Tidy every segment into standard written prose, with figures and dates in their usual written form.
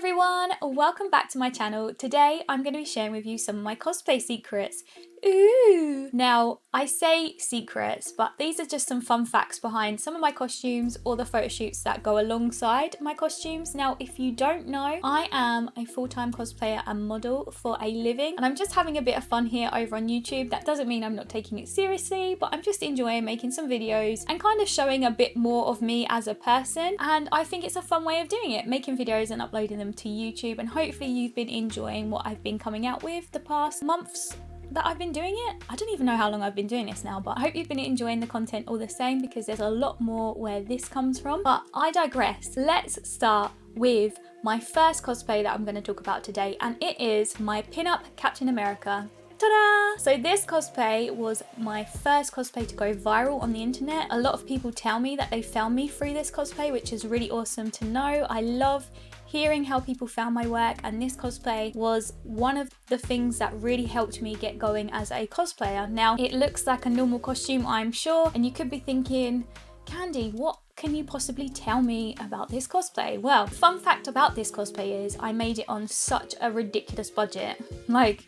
everyone, welcome back to my channel. Today I'm going to be sharing with you some of my cosplay secrets. Ooh! Now, I say secrets, but these are just some fun facts behind some of my costumes or the photo shoots that go alongside my costumes. Now, if you don't know, I am a full-time cosplayer and model for a living, and I'm just having a bit of fun here over on YouTube. That doesn't mean I'm not taking it seriously, but I'm just enjoying making some videos and kind of showing a bit more of me as a person, and I think it's a fun way of doing it, making videos and uploading them to YouTube, and hopefully you've been enjoying what I've been coming out with the past months that I've been doing it. I don't even know how long I've been doing this now, but I hope you've been enjoying the content all the same, because there's a lot more where this comes from. But I digress. Let's start with my first cosplay that I'm going to talk about today, and it is my pin-up Captain America. Ta-da! So this cosplay was my first cosplay to go viral on the internet. A lot of people tell me that they found me through this cosplay, which is really awesome to know. I love hearing how people found my work, and this cosplay was one of the things that really helped me get going as a cosplayer. Now, it looks like a normal costume, I'm sure, and you could be thinking, Candy, what can you possibly tell me about this cosplay? Well, fun fact about this cosplay is I made it on such a ridiculous budget. Like,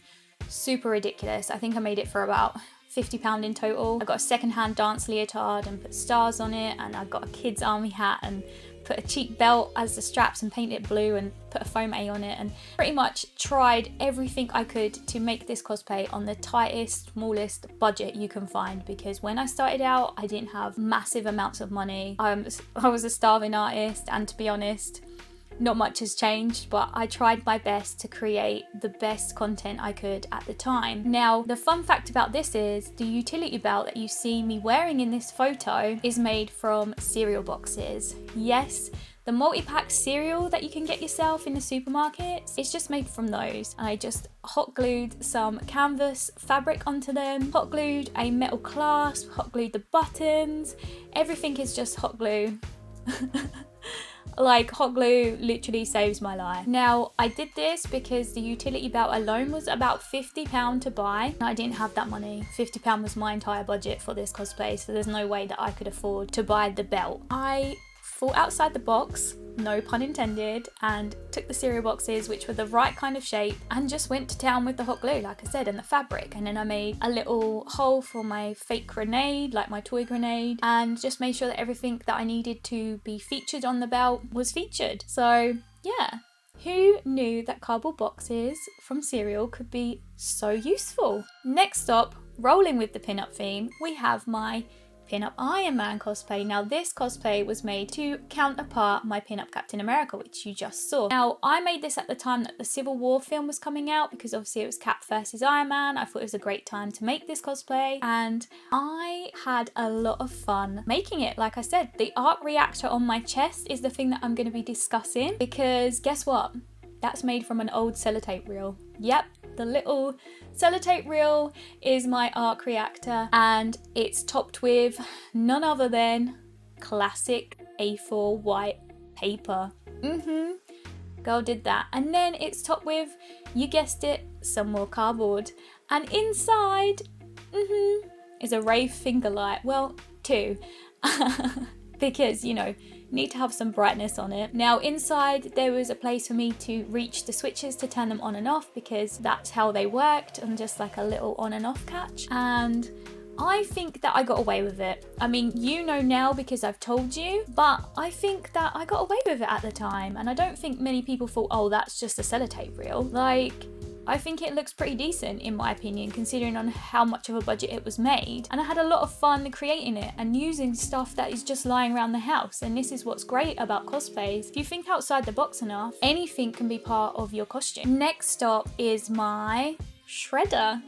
super ridiculous. I think I made it for about £50 in total. I got a secondhand dance leotard and put stars on it, and I got a kid's army hat and put a cheap belt as the straps and painted it blue and put a foam A on it, and pretty much tried everything I could to make this cosplay on the tightest, smallest budget you can find, because when I started out I didn't have massive amounts of money. I was a starving artist, and to be honest, not much has changed, but I tried my best to create the best content I could at the time. Now, the fun fact about this is the utility belt that you see me wearing in this photo is made from cereal boxes. Yes, the multi-pack cereal that you can get yourself in the supermarkets, it's just made from those. And I just hot glued some canvas fabric onto them, hot glued a metal clasp, hot glued the buttons. Everything is just hot glue. Like, hot glue literally saves my life. Now, I did this because the utility belt alone was about £50 to buy. I didn't have that money. £50 was my entire budget for this cosplay, so there's no way that I could afford to buy the belt. I thought outside the box, no pun intended, and took the cereal boxes, which were the right kind of shape, and just went to town with the hot glue, like I said, and the fabric. And then I made a little hole for my fake grenade, like my toy grenade, and just made sure that everything that I needed to be featured on the belt was featured. So yeah, who knew that cardboard boxes from cereal could be so useful? Next up, rolling with the pin-up theme, we have my pin-up Iron Man cosplay. Now, this cosplay was made to counterpart my pin-up Captain America, which you just saw. Now, I made this at the time that the Civil War film was coming out, because obviously it was Cap versus Iron Man. I thought it was a great time to make this cosplay, and I had a lot of fun making it. Like I said, the arc reactor on my chest is the thing that I'm going to be discussing, because guess what? That's made from an old sellotape reel. Yep, the little sellotape reel is my arc reactor, and it's topped with none other than classic A4 white paper. Girl did that. And then it's topped with, you guessed it, some more cardboard. And inside, is a Wraith finger light. Well, two. Because, you know, need to have some brightness on it. Now, inside there was a place for me to reach the switches to turn them on and off, because that's how they worked, and just like a little on and off catch. And I think that I got away with it. I mean, you know now because I've told you, but I think that I got away with it at the time, and I don't think many people thought, oh, that's just a sellotape reel. Like, I think it looks pretty decent in my opinion, considering on how much of a budget it was made. And I had a lot of fun creating it and using stuff that is just lying around the house. And this is what's great about cosplays. If you think outside the box enough, anything can be part of your costume. Next up is my shredder.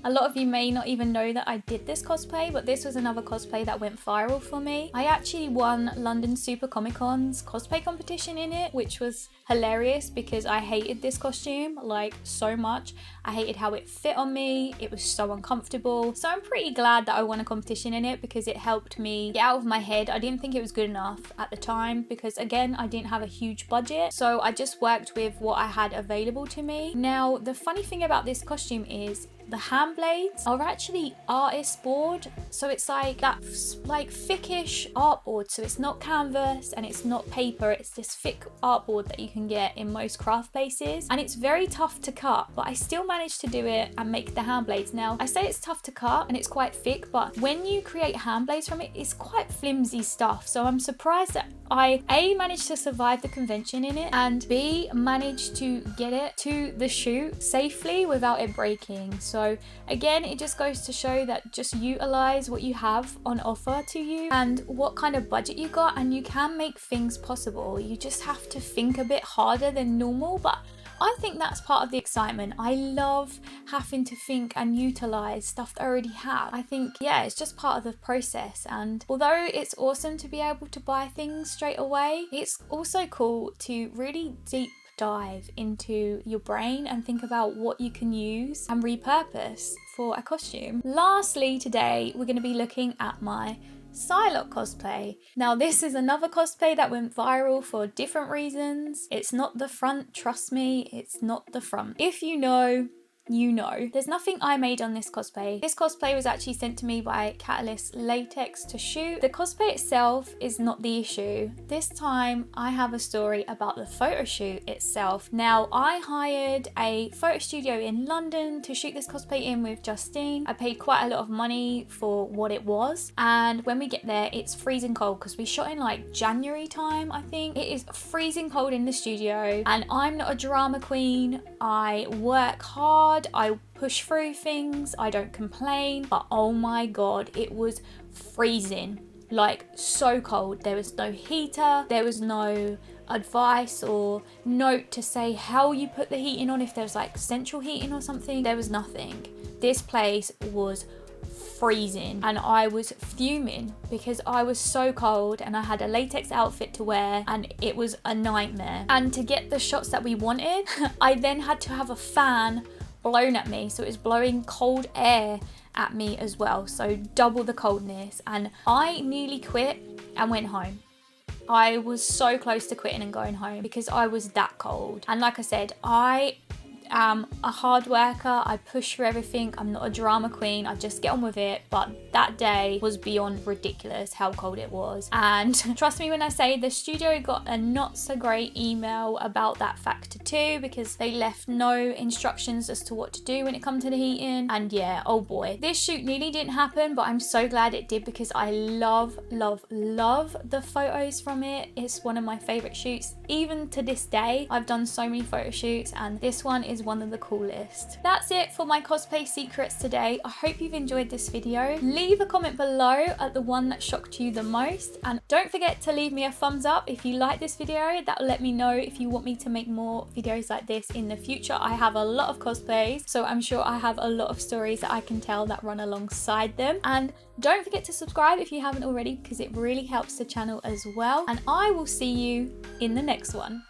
A lot of you may not even know that I did this cosplay, but this was another cosplay that went viral for me. I actually won London Super Comic Con's cosplay competition in it, which was hilarious because I hated this costume like so much. I hated how it fit on me. It was so uncomfortable. So I'm pretty glad that I won a competition in it, because it helped me get out of my head. I didn't think it was good enough at the time because, again, I didn't have a huge budget. So I just worked with what I had available to me. Now, the funny thing about this costume is the hand blades are actually artist board. So it's like that like thickish art board. So it's not canvas and it's not paper. It's this thick art board that you can get in most craft places. And it's very tough to cut, but I still managed to do it and make the hand blades. Now, I say it's tough to cut and it's quite thick, but when you create hand blades from it, it's quite flimsy stuff. So I'm surprised that I A, managed to survive the convention in it, and B, managed to get it to the shoot safely without it breaking. So again, it just goes to show that just utilize what you have on offer to you and what kind of budget you got, and you can make things possible. You just have to think a bit harder than normal, but I think that's part of the excitement. I love having to think and utilize stuff that I already have. I think, yeah, it's just part of the process. And although it's awesome to be able to buy things straight away, it's also cool to really deep dive into your brain and think about what you can use and repurpose for a costume. Lastly, today we're going to be looking at my Psylocke cosplay. Now, this is another cosplay that went viral for different reasons. It's not the front, trust me, it's not the front. If you know, you know. There's nothing I made on this cosplay. This cosplay was actually sent to me by Catalyst Latex to shoot. The cosplay itself is not the issue. This time I have a story about the photo shoot itself. Now, I hired a photo studio in London to shoot this cosplay in with Justine. I paid quite a lot of money for what it was, and when we get there it's freezing cold because we shot in like January time, I think. It is freezing cold in the studio, and I'm not a drama queen. I work hard, I push through things, I don't complain, but oh my god, it was freezing, like so cold. There was no heater, there was no advice or note to say how you put the heating on, if there's like central heating or something. There was nothing. This place was freezing and I was fuming because I was so cold and I had a latex outfit to wear and it was a nightmare. And to get the shots that we wanted, I then had to have a fan blown at me, so it was blowing cold air at me as well, so double the coldness. And I nearly quit and went home. I was so close to quitting and going home because I was that cold. And like I said, I am a hard worker. I push for everything. I'm not a drama queen. I just get on with it. But that day was beyond ridiculous how cold it was. And trust me when I say the studio got a not so great email about that factor too, because they left no instructions as to what to do when it comes to the heating. And yeah, oh boy, this shoot nearly didn't happen, but I'm so glad it did because I love the photos from it. It's one of my favorite shoots. Even to this day, I've done so many photo shoots and this one is one of the coolest. That's it for my cosplay secrets today. I hope you've enjoyed this video. Leave a comment below at the one that shocked you the most, and don't forget to leave me a thumbs up if you like this video. That will let me know if you want me to make more videos like this in the future. I have a lot of cosplays, so I'm sure I have a lot of stories that I can tell that run alongside them. And don't forget to subscribe if you haven't already, because it really helps the channel as well. And I will see you in the next one.